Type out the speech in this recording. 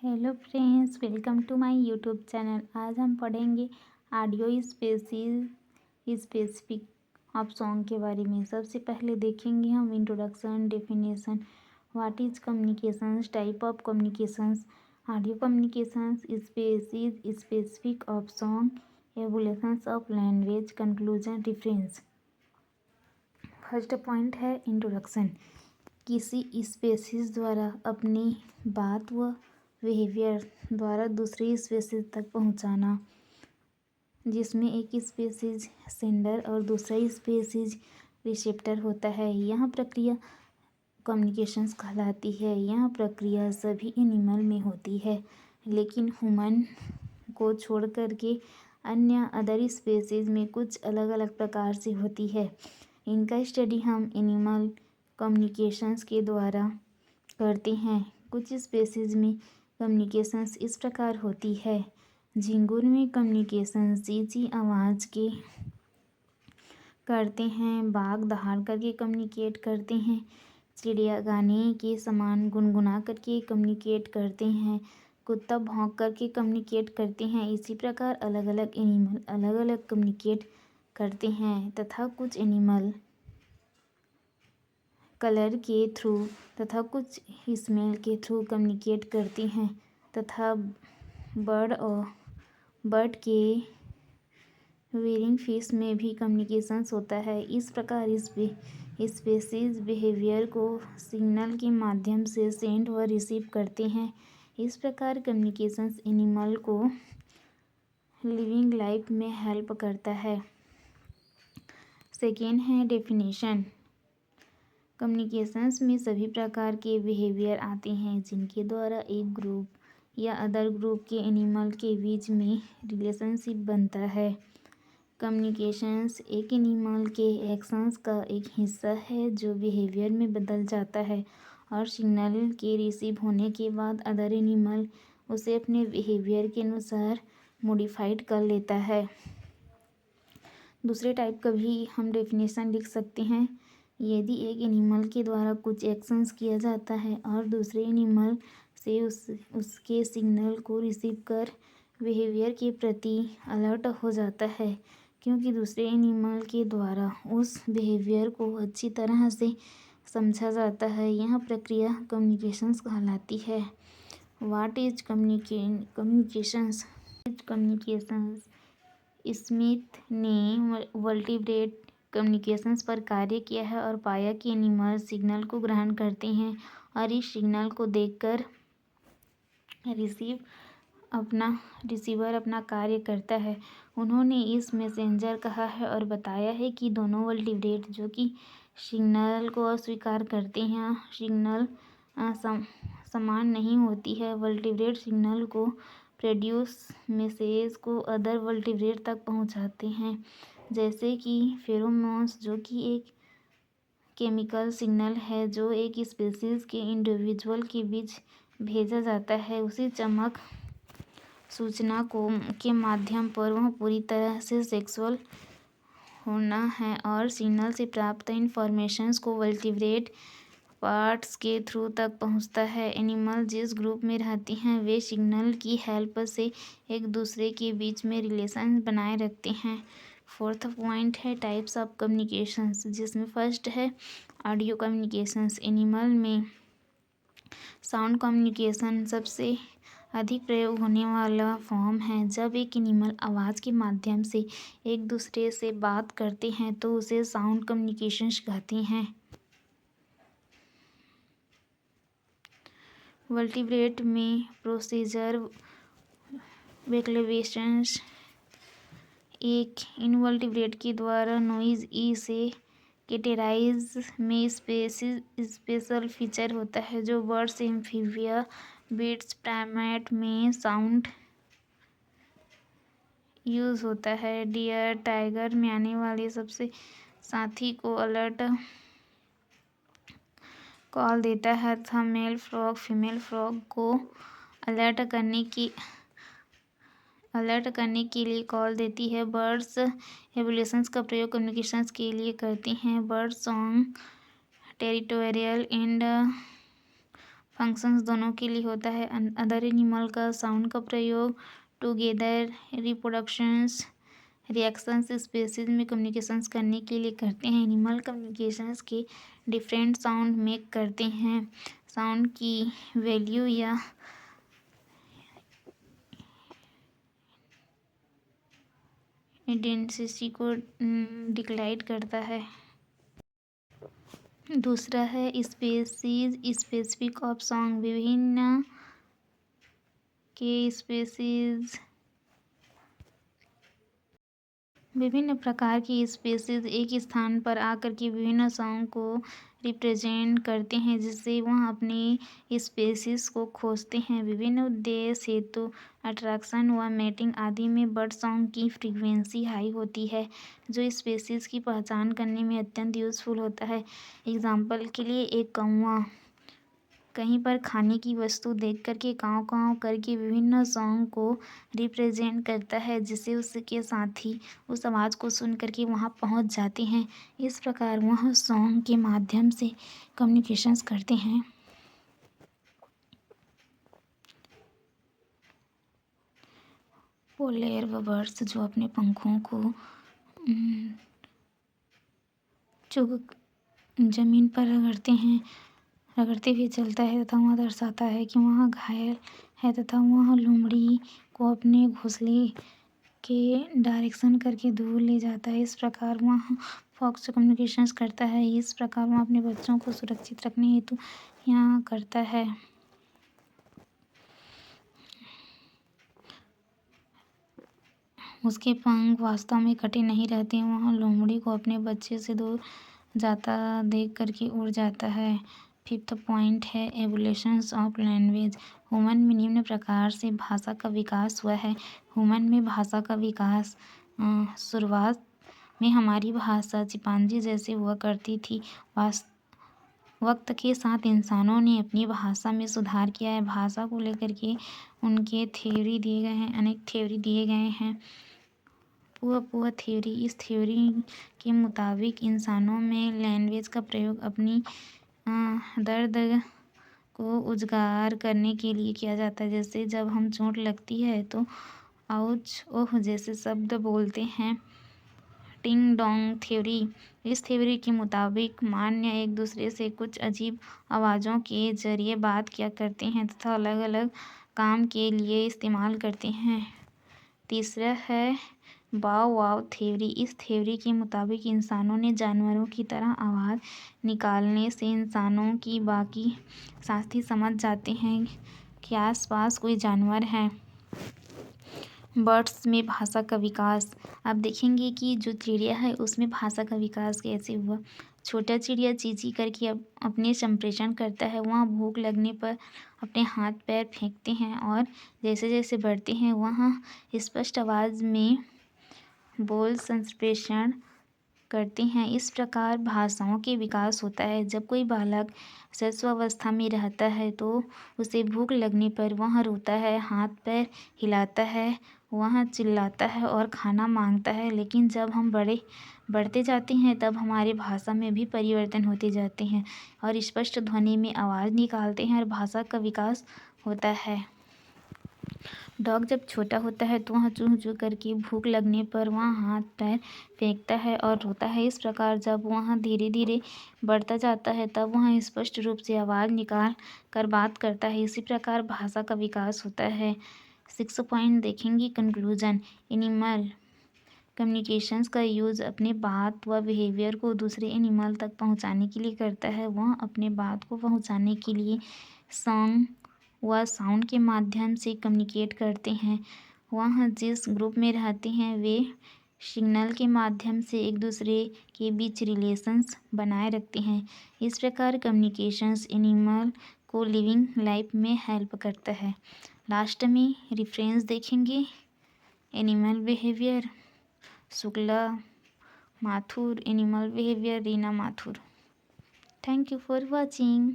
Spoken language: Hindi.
Hello friends, welcome to my YouTube channel. आज हम पढ़ेंगे ऑडियो स्पेसिफिक ऑफ सॉन्ग के बारे में। सबसे पहले देखेंगे हम introduction, definition, what is communications, type of communications, audio communications, species specific of song, evolutions of language, conclusion, difference. First point है इंट्रोडक्शन। किसी स्पेसीज द्वारा अपनी बात व बिहेवियर द्वारा दूसरी स्पेसीज तक पहुंचाना, जिसमें एक स्पेसीज सेंडर और दूसरा स्पेसीज रिसेप्टर होता है। यह प्रक्रिया कम्युनिकेशंस कहलाती है। यह प्रक्रिया सभी एनिमल में होती है, लेकिन ह्यूमन को छोड़ कर के अन्य अदर स्पेसीज में कुछ अलग अलग प्रकार से होती है। इनका स्टडी हम एनिमल कम्युनिकेशंस के द्वारा करते हैं। कुछ स्पेसीज में कम्युनिकेशंस इस प्रकार होती है। झिंगुर में कम्युनिकेशंस चींची आवाज़ के करते हैं। बाघ दहाड़ करके कम्युनिकेट करते हैं। चिड़िया गाने के समान गुनगुना करके कम्युनिकेट करते हैं। कुत्ता भौंक करके कम्युनिकेट करते हैं। इसी प्रकार अलग अलग एनिमल अलग अलग कम्युनिकेट करते हैं तथा कुछ एनिमल कलर के थ्रू तथा कुछ स्मेल के थ्रू कम्युनिकेट करती हैं तथा बर्ड के वेरिंग फिश में भी कम्युनिकेशंस होता है। इस प्रकार स्पेसीज बिहेवियर को सिग्नल के माध्यम से सेंड व रिसीव करते हैं। इस प्रकार कम्युनिकेशंस एनिमल को लिविंग लाइफ में हेल्प करता है। सेकेंड है डेफिनेशन। कम्युनिकेशंस में सभी प्रकार के बिहेवियर आते हैं जिनके द्वारा एक ग्रुप या अदर ग्रुप के एनिमल के बीच में रिलेशनशिप बनता है। कम्युनिकेशंस एक एनिमल के एक्शंस का एक हिस्सा है जो बिहेवियर में बदल जाता है और सिग्नल के रिसीव होने के बाद अदर एनिमल उसे अपने बिहेवियर के अनुसार मॉडिफाइड कर लेता है। दूसरे टाइप का भी हम डेफिनेशन लिख सकते हैं। यदि एक एनिमल के द्वारा कुछ एक्शंस किया जाता है और दूसरे एनिमल से उसके सिग्नल को रिसीव कर बिहेवियर के प्रति अलर्ट हो जाता है, क्योंकि दूसरे एनिमल के द्वारा उस बिहेवियर को अच्छी तरह से समझा जाता है। यह प्रक्रिया कम्युनिकेशंस कहलाती है। What is communications? स्मिथ ने वर्टिब्रेट कम्युनिकेशंस पर कार्य किया है और पाया कि एनिमल सिग्नल को ग्रहण करते हैं और इस सिग्नल को देखकर रिसीवर अपना कार्य करता है। उन्होंने इस मैसेंजर कहा है और बताया है कि दोनों वर्टिब्रेट जो कि सिग्नल को अस्वीकार करते हैं, सिग्नल समान नहीं होती है। वर्टिब्रेट सिग्नल को प्रोड्यूस मैसेज को अदर वर्टिब्रेट तक पहुंचाते हैं, जैसे कि फेरोमोन्स, जो कि एक केमिकल सिग्नल है जो एक स्पीशीज के इंडिविजुअल के बीच भेजा जाता है। उसी चमक सूचना के माध्यम पर वह पूरी तरह से सेक्सुअल होना है और सिग्नल से प्राप्त इंफॉर्मेशंस को वर्टिब्रेट पार्ट्स के थ्रू तक पहुंचता है। एनिमल जिस ग्रुप में रहती हैं वे सिग्नल की हेल्प से एक दूसरे के बीच में रिलेशन बनाए रखते हैं। फोर्थ पॉइंट है टाइप्स ऑफ कम्युनिकेशंस, जिसमें फर्स्ट है ऑडियो कम्युनिकेशंस। एनिमल में साउंड कम्युनिकेशन सबसे अधिक प्रयोग होने वाला फॉर्म है। जब एक एनिमल आवाज़ के माध्यम से एक दूसरे से बात करते हैं तो उसे साउंड कम्युनिकेशंस कहते हैं। वर्टिब्रेट में प्रोसीजर वोकलाइजेशंस एक इनवर्टिब्रेट के द्वारा नॉइज ई से कैटेगराइज में स्पेशल फीचर होता है जो बर्ड्स, एम्फीबिया, बिट्स, प्राइमेट में साउंड यूज होता है। डियर, टाइगर में आने वाले सबसे साथी को अलर्ट कॉल देता है तथा मेल फ्रॉग फीमेल फ्रॉग को अलर्ट करने के लिए कॉल देती है। बर्ड्स एवोल्यूशंस का प्रयोग कम्युनिकेशंस के लिए करते हैं। Bird song territorial and functions दोनों के लिए होता है। अदर एनिमल का साउंड का प्रयोग टुगेदर, रिप्रोडक्शंस, रिएक्शंस, स्पीशीज में कम्युनिकेशंस करने के लिए करते हैं। एनिमल कम्युनिकेशंस के डिफरेंट साउंड मेक करते हैं। साउंड की वैल्यू या इंटेंसिटी को डिक्लाइड करता है। दूसरा है स्पीशीज स्पेसिफिक ऑफ सॉन्ग। विभिन्न प्रकार की स्पीशीज एक स्थान पर आकर के विभिन्न सॉन्ग को रिप्रेजेंट करते हैं, जिससे वह अपनी स्पीशीज को खोजते हैं। विभिन्न उद्देश्य हेतु अट्रैक्शन व मैटिंग आदि में बर्ड सॉन्ग की फ्रीक्वेंसी हाई होती है, जो स्पीशीज की पहचान करने में अत्यंत यूजफुल होता है। एग्जाम्पल के लिए एक कौवा कहीं पर खाने की वस्तु देख करके काँव काँव करके विभिन्न सॉन्ग को रिप्रेजेंट करता है, जिससे उसके साथी उस आवाज़ को सुन करके वहाँ पहुँच जाते हैं। इस प्रकार वह सॉन्ग के माध्यम से कम्युनिकेशंस करते हैं। पोलर बर्ड्स जो अपने पंखों को चुग जमीन पर रगड़ते हुए चलता है तथा वह दर्शाता है कि वह घायल है तथा वह लोमड़ी को अपने घोंसले के डायरेक्शन करके दूर ले जाता है। इस प्रकार वह फॉक्स कम्युनिकेशंस करता है। इस प्रकार वह अपने बच्चों को सुरक्षित रखने हेतु यहाँ करता है। उसके पंख वास्तव में कटे नहीं रहते, वह लोमड़ी को अपने बच्चे से दूर जाता देख करके उड़ जाता है। फिफ्थ पॉइंट है एवोल्यूशंस ऑफ लैंग्वेज। ह्यूमन में निम्न प्रकार से भाषा का विकास हुआ है। ह्यूमन में भाषा का विकास शुरुआत में हमारी भाषा चिंपांजी जैसे हुआ करती थी। वक्त के साथ इंसानों ने अपनी भाषा में सुधार किया है। भाषा को लेकर के उनके थ्योरी दिए गए हैं, अनेक थ्योरी दिए गए हैं। पुआ थ्योरी, इस थ्योरी के मुताबिक इंसानों में लैंग्वेज का प्रयोग अपनी दर्द को उजागर करने के लिए किया जाता है। जैसे जब हम चोट लगती है तो आउच ओह जैसे शब्द बोलते हैं। टिंग डोंग थ्योरी, इस थ्योरी के मुताबिक मान्य एक दूसरे से कुछ अजीब आवाज़ों के जरिए बात किया करते हैं तथा अलग अलग काम के लिए इस्तेमाल करते हैं। तीसरा है बाव वाव थ्योरी। इस थ्योरी के मुताबिक इंसानों ने जानवरों की तरह आवाज़ निकालने से इंसानों की बाकी साथी समझ जाते हैं कि आसपास कोई जानवर है। बर्ड्स में भाषा का विकास। आप देखेंगे कि जो चिड़िया है उसमें भाषा का विकास कैसे हुआ। छोटा चिड़िया चींची करके अपने संप्रेषण करता है। वह भूख लगने पर अपने हाथ पैर फेंकते हैं और जैसे जैसे बढ़ते हैं वह स्पष्ट आवाज़ में बोल संप्रेषण करते हैं। इस प्रकार भाषाओं के विकास होता है। जब कोई बालक शैशवावस्था में रहता है तो उसे भूख लगने पर वह रोता है, हाथ पैर हिलाता है, वह चिल्लाता है और खाना मांगता है। लेकिन जब हम बढ़ते जाते हैं तब हमारी भाषा में भी परिवर्तन होते जाते हैं और स्पष्ट ध्वनि में आवाज़ निकालते हैं और भाषा का विकास होता है। डॉग जब छोटा होता है तो वह चूँ चूँ करके भूख लगने पर वह हाथ पैर फेंकता है और रोता है। इस प्रकार जब वह धीरे धीरे बढ़ता जाता है तब वह स्पष्ट रूप से आवाज़ निकाल कर बात करता है। इसी प्रकार भाषा का विकास होता है। 6 पॉइंट देखेंगे कंक्लूजन। एनिमल कम्युनिकेशंस का यूज़ अपने बात व बिहेवियर को दूसरे एनिमल तक पहुंचाने के लिए करता है। वह अपने बात को पहुंचाने के लिए सॉन्ग व साउंड के माध्यम से कम्युनिकेट करते हैं। वह जिस ग्रुप में रहते हैं वे सिग्नल के माध्यम से एक दूसरे के बीच रिलेशंस बनाए रखते हैं। इस प्रकार कम्युनिकेशंस एनिमल को लिविंग लाइफ में हेल्प करता है। लास्ट में रेफरेंस देखेंगे। Animal behaviour Shukla Mathur, animal behaviour Reena Mathur. Thank you for watching.